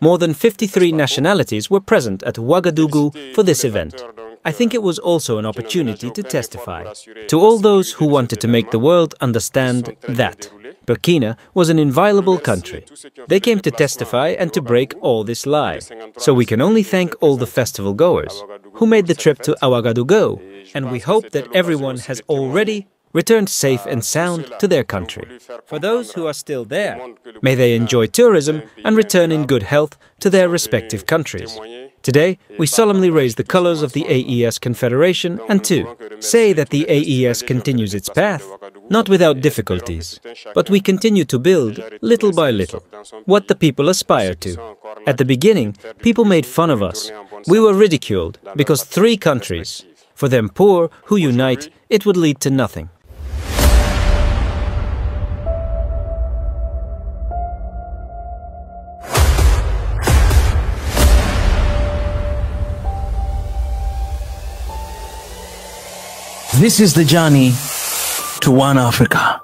More than 53 nationalities were present at Ouagadougou for this event. I think it was also an opportunity to testify to all those who wanted to make the world understand that Burkina was an inviolable country. They came to testify and to break all this lie. So we can only thank all the festival goers who made the trip to Ouagadougou, and we hope that everyone has already returned safe and sound to their country. For those who are still there, may they enjoy tourism and return in good health to their respective countries. Today, we solemnly raise the colors of the AES Confederation and to say that the AES continues its path, not without difficulties, but we continue to build, little by little, what the people aspire to. At the beginning, people made fun of us. We were ridiculed because 3 countries, for them poor, who unite, it would lead to nothing. This is the journey to one Africa.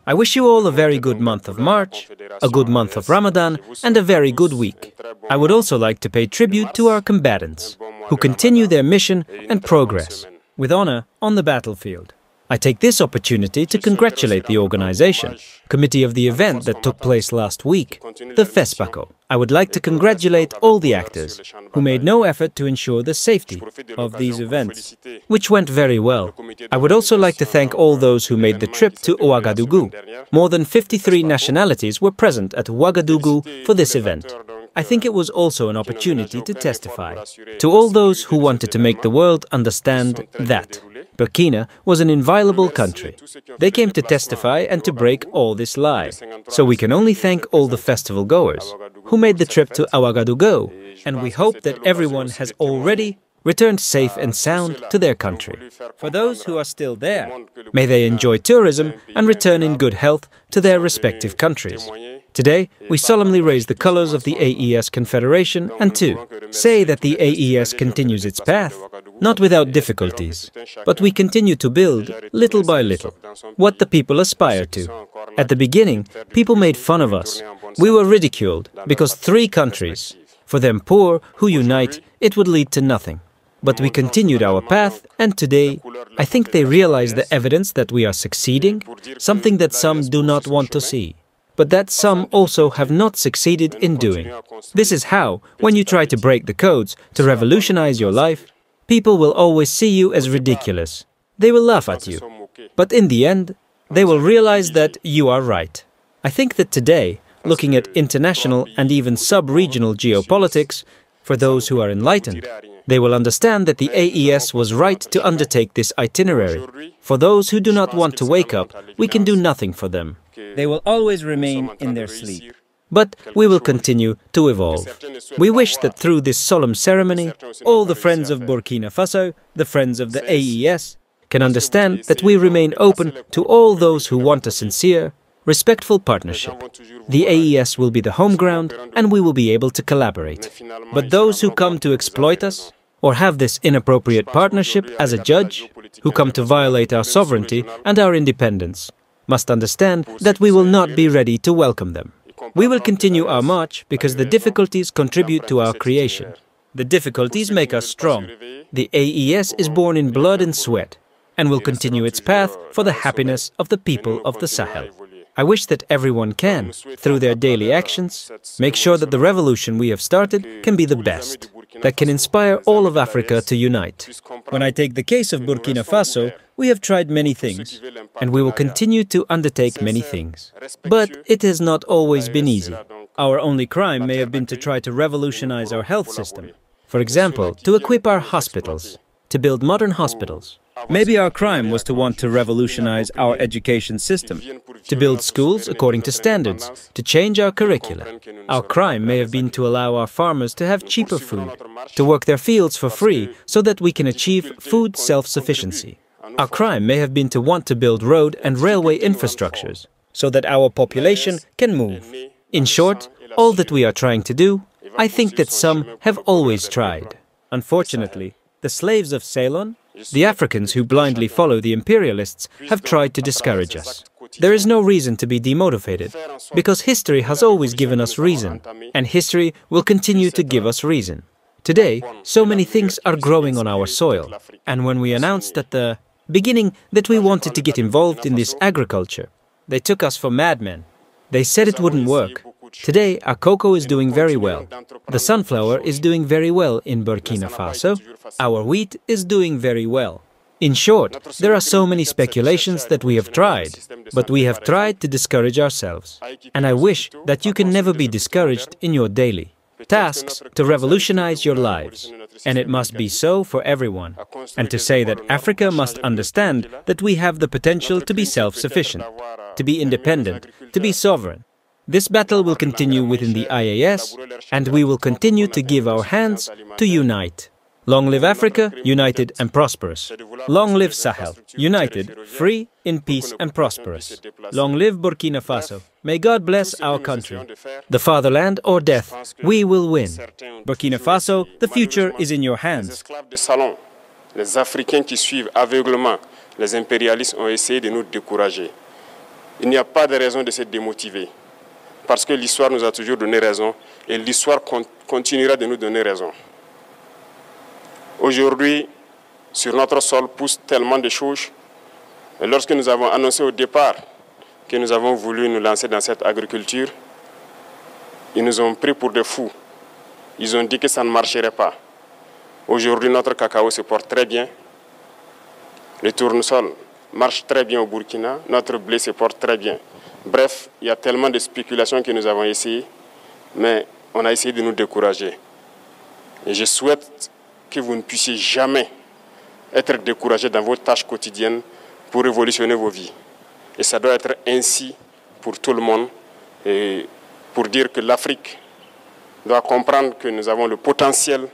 I wish you all a very good month of March, a good month of Ramadan, and a very good week. I would also like to pay tribute to our combatants, who continue their mission and progress with honor on the battlefield. I take this opportunity to congratulate the organization, committee of the event that took place last week, the FESPACO. I would like to congratulate all the actors who made no effort to ensure the safety of these events, which went very well. I would also like to thank all those who made the trip to Ouagadougou. More than 53 nationalities were present at Ouagadougou for this event. I think it was also an opportunity to testify to all those who wanted to make the world understand that Burkina was an inviolable country. They came to testify and to break all this lie. So we can only thank all the festival goers who made the trip to Ouagadougou, and we hope that everyone has already returned safe and sound to their country. For those who are still there, may they enjoy tourism and return in good health to their respective countries. Today, we solemnly raise the colors of the AES Confederation and to say that the AES continues its path, not without difficulties, but we continue to build, little by little, what the people aspire to. At the beginning, people made fun of us. We were ridiculed because 3 countries, for them poor, who unite, it would lead to nothing. But we continued our path, and today, I think they realize the evidence that we are succeeding, something that some do not want to see, but that some also have not succeeded in doing. This is how, when you try to break the codes to revolutionize your life, people will always see you as ridiculous. They will laugh at you. But in the end, they will realize that you are right. I think that today, looking at international and even sub-regional geopolitics, for those who are enlightened, they will understand that the AES was right to undertake this itinerary. For those who do not want to wake up, we can do nothing for them. They will always remain in their sleep. But we will continue to evolve. We wish that through this solemn ceremony, all the friends of Burkina Faso, the friends of the AES, can understand that we remain open to all those who want a sincere, respectful partnership. The AES will be the home ground and we will be able to collaborate. But those who come to exploit us, or have this inappropriate partnership as a judge, who come to violate our sovereignty and our independence, must understand that we will not be ready to welcome them. We will continue our march because the difficulties contribute to our creation. The difficulties make us strong. The AES is born in blood and sweat, and will continue its path for the happiness of the people of the Sahel. I wish that everyone can, through their daily actions, make sure that the revolution we have started can be the best, that can inspire all of Africa to unite. When I take the case of Burkina Faso, we have tried many things, and we will continue to undertake many things. But it has not always been easy. Our only crime may have been to try to revolutionize our health system. For example, to equip our hospitals, to build modern hospitals. Maybe our crime was to want to revolutionize our education system, to build schools according to standards, to change our curricula. Our crime may have been to allow our farmers to have cheaper food, to work their fields for free so that we can achieve food self-sufficiency. Our crime may have been to want to build road and railway infrastructures so that our population can move. In short, all that we are trying to do, I think that some have always tried. Unfortunately, the slaves of Ceylon, the Africans who blindly follow the imperialists, have tried to discourage us. There is no reason to be demotivated, because history has always given us reason, and history will continue to give us reason. Today, so many things are growing on our soil, and when we announced at the beginning that we wanted to get involved in this agriculture, they took us for madmen. They said it wouldn't work. Today, our cocoa is doing very well. The sunflower is doing very well in Burkina Faso. Our wheat is doing very well. In short, there are so many speculations that we have tried, but we have tried to discourage ourselves. And I wish that you can never be discouraged in your daily tasks to revolutionize your lives. And it must be so for everyone. And to say that Africa must understand that we have the potential to be self-sufficient, to be independent, to be sovereign. This battle will continue within the IAS, and we will continue to give our hands to unite. Long live Africa, united and prosperous. Long live Sahel, united, free, in peace and prosperous. Long live Burkina Faso. May God bless our country. The fatherland or death, we will win. Burkina Faso, the future is in your hands. Les Africains qui suivent aveuglement les impérialistes ont essayé de nous décourager. Il n'y a pas de raison de se démotiver. Parce que l'histoire nous a toujours donné raison et l'histoire continuera de nous donner raison. Aujourd'hui, sur notre sol poussent tellement de choses. Et lorsque nous avons annoncé au départ que nous avons voulu nous lancer dans cette agriculture, ils nous ont pris pour des fous. Ils ont dit que ça ne marcherait pas. Aujourd'hui, notre cacao se porte très bien. Le tournesol marche très bien au Burkina. Notre blé se porte très bien. Bref, il y a tellement de spéculations que nous avons essayé, mais on a essayé de nous décourager. Et je souhaite que vous ne puissiez jamais être découragés dans vos tâches quotidiennes pour révolutionner vos vies. Et ça doit être ainsi pour tout le monde, et pour dire que l'Afrique doit comprendre que nous avons le potentiel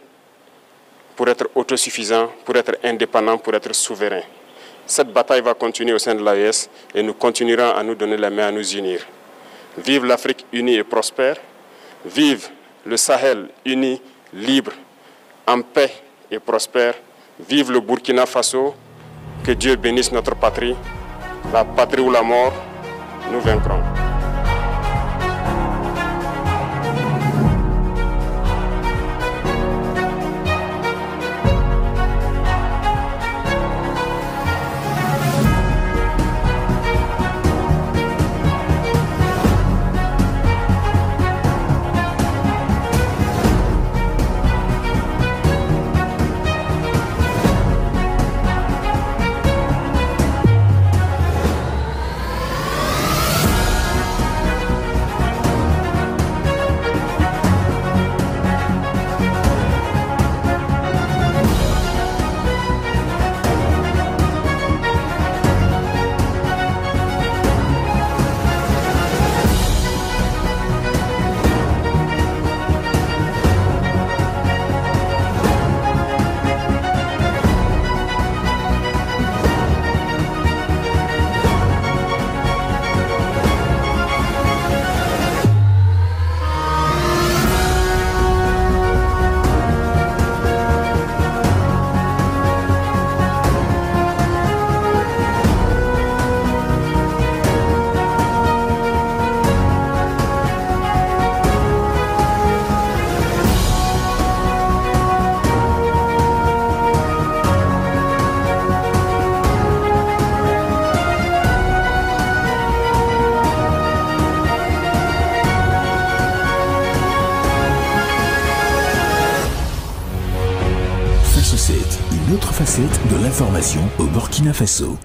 pour être autosuffisant, pour être indépendant, pour être souverain. Cette bataille va continuer au sein de l'AES et nous continuerons à nous donner la main, à nous unir. Vive l'Afrique unie et prospère. Vive le Sahel uni, libre, en paix et prospère. Vive le Burkina Faso. Que Dieu bénisse notre patrie. La patrie ou la mort, nous vaincrons. Faso'S, une autre facette de l'information au Burkina Faso.